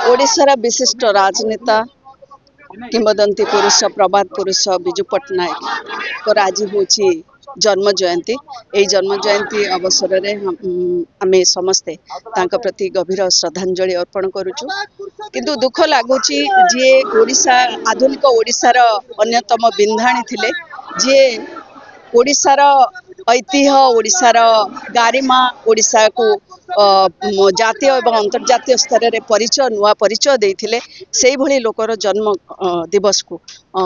ओडिशार विशिष्ट राजनेता किंवदंती पुरुष प्रबाद पुरुष विजु पट्टनायक आज हूँ जन्म जयंती। यही जन्म जयंती अवसर में आम समस्ते प्रति गभीर श्रद्धांजलि अर्पण करुचु। किंतु दुख लगुच जी ओडिशा आधुनिक ओडिशार अन्यतम बिंधाणी थिले, जी ओडिशार ऐतिह्य ओडिशार गारिमा ओडिशा को जातीय एवं अंतर्जातीय स्तर में परिचय नुआ परिचय देते से भली लोकर जन्म दिवस को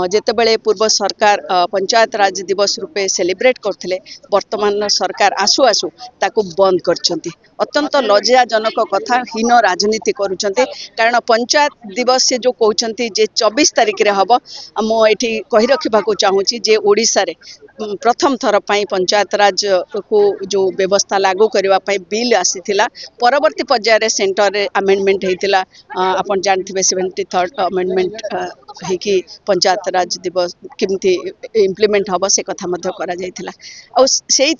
जितेबले पूर्व सरकार पंचायत राज दिवस रूपे सेलिब्रेट करते वर्तमान सरकार आसु आसु ताकू बंद करछंती। अत्यंत लज्जाजनक कथा, हीन राजनीति करुछंती। कारण पंचायत दिवस से जो कहते जे 24 तारिख रे हबो, मुझे कही रखा चाहूँगी जे ओडिशा रे प्रथम थर पर पंचायत राज को जो व्यवस्था लागू करने बिल आसीथिला। परवर्ती पर्यायर सेंटर रे अमेंडमेंट होता, आपन जानते 73rd अमेंडमेंट होगी पंचायत राज दिवस केमती इम्प्लीमेंट हम से कथा करा जायथिला। आ से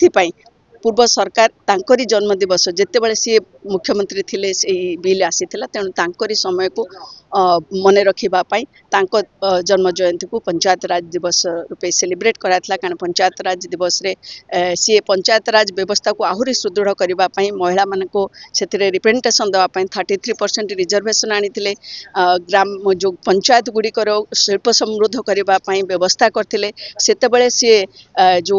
पूर्व सरकार तांकरी जन्म दिवस जितेबाला सी मुख्यमंत्री थिले से बिल आसीथिला, तेणु तांकरी समय को मने रखिबापई तांको जन्म जयंती को पंचायत राज दिवस रूपे सेलिब्रेट कराइथिला। कारण पंचायत राज दिवस रे सी पंचायत राज व्यवस्था को आहुरी सुदृढ़ करने महिला मानक से रिप्रेजेंटेशन देवाई 33% रिजर्वेशन आनी ग्राम जो पंचायत गुड़िकर शिल्प समृद्ध करने व्यवस्था करते सेतेबेले सी जो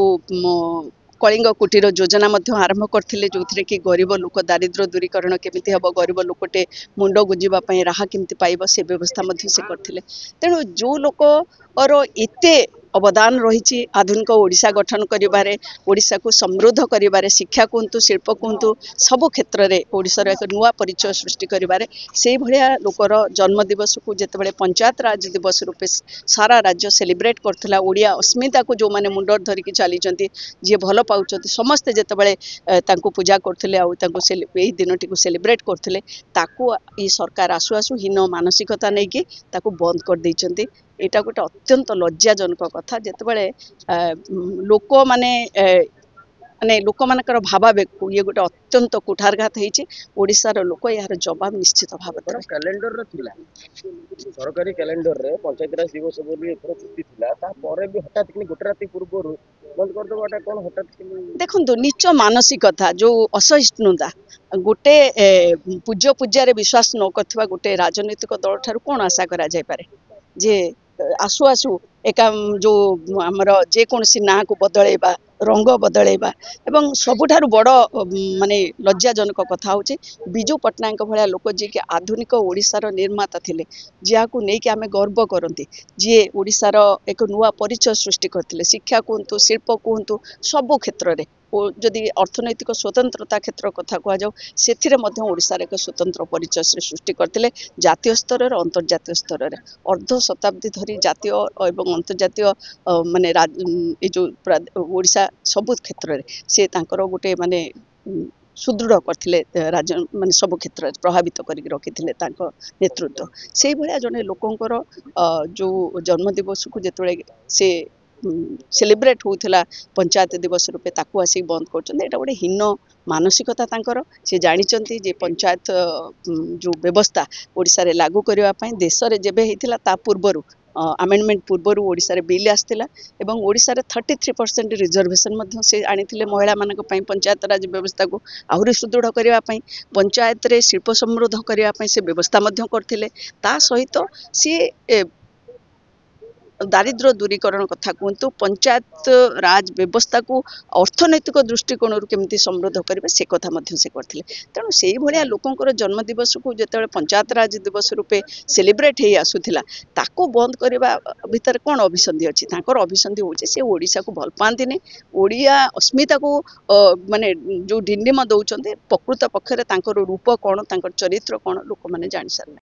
कलिंग कुटीर योजना आरंभ करथिले, जो थे कि गरीब लोक दारिद्र्य दूरीकरण केमिति हम, गरीब लोकटे मुंड गुंजापी राह केमिति पाइब से व्यवस्था से करथिले। तेणु जो लोक और एते अवदान रही आधुनिक ओडिशा गठन करिबारे, ओडिशा को समृद्ध करिबारे, शिक्षा कहतु शिल्प कहतु सबु क्षेत्र में ओडिशार एक नुआ परिचय सृष्टि करिबारे से भलिया लोकर जन्म दिवस को जितेबाला पंचायत राज दिवस रूपे सारा राज्य सेलिब्रेट करथिला। ओडिया अस्मिता को जो माने मुंड धरिकी चली जी भल पाउछ समस्ते जितेबाला तांको पूजा करथिले आ तांको एही दिनटी को सेलिब्रेट करथिले, ताकू ई सरकार आसु आसु हीन मानसिकता नहीं कि ताकू बंद कर दैछंती। एटा गोटे अत्यंत लज्जाजनक कथा जितेबाला लोक माने माने लोक मानकर भावावेग को ये गोटे अत्यंत कुठारघात होइछि। ओडिशार लोक यार जवाब निश्चित भाव कैलेंडर रे थिला, सरकारी कैलेंडर रे पंचायत राज दिवस बोली एथर छुट्टी थिला, ता परे भी हठात कि गोटे राति पूर्व बंद कर दबाटा कोन हठात कि देखंतु नीच मानसिकता जो असहिष्णुता गोटे पूज्य पूज्य विश्वास न करथिबा गोटे राजनीतिक दल ठारू कोन आशा करा जाय पारे जे आसु आसु एका जो आमर जेकोसी ना को बदलैबा रंग बदलैबा एवं सबुठारु बड़ माने लज्जाजनक कथा होची विजु पट्टनायक भलिया लोक जी के आधुनिक ओडिशार निर्माता थिले, जियाकू नहीं कि आमे गर्व करती, जी ओडिशार एक नुआ परिचय सृष्टि करथिले। शिक्षा कहतु शिल्प कहतु सबु क्षेत्र में जदि अर्थनैतिक स्वतंत्रता क्षेत्र कथा कह जाओ से ओडिशार एक स्वतंत्र परिचय सृष्टि करथिले। जातीय स्तर और अंतर्जातीय स्तर में अर्ध शताब्दी धरी जातीय एवं अंतर्जातीय माने जो ओडिशा सबु क्षेत्र में से तांकर गोटे माने सुदृढ़ करथिले राज्य माने सब क्षेत्र प्रभावित करके रखिथिले तांको नेतृत्व। से भलिया जने लोकंकर जो जन्म दिवस को जेतबेले से सेलिब्रेट होउथला पंचायत दिवस रूपे ताकू आसी बंद करछन। एटा गोटे हीन मानसिकता तांकर। से जानिचंती जे पंचायत जो व्यवस्था ओडिशा रे लागू करबा पई देश रे जेबे हेतिला ता पूर्वरु अमेंडमेंट पूर्वरु ओडिशा रे बिल आस्तिला एवं ओडिशा रे 33% रिजर्वेशन मध्य से आनिथिले महिला मानक पई पंचायत राज व्यवस्था को आहुरी सुदृढ़ करबा पई, पंचायत रे शिल्प समृद्ध करबा पई से व्यवस्था मध्य करथिले। ता सहित से दारिद्र्य दूरीकरण कथा कहतु पंचायत राज व्यवस्था को अर्थनैतिक दृष्टिकोण केमती समृद्ध करेंगे से कथा से करथिले। तेणु से भलिया लोकंकर जन्म दिवस को जितेबाला पंचायत राज दिवस रूपे सेलिब्रेट हो आसुथिला ताको बंद करबा भितर कौन अभिसंधि अच्छी? तांकर अभिसंधि होचे से ओडिशा को भल पांतिने, ओडिया अस्मिता को माने जो डिंडिम दौरान प्रकृत पक्षरे तांकर रूप कौन तांकर चरित्र कौन लोक माने जानि सारले।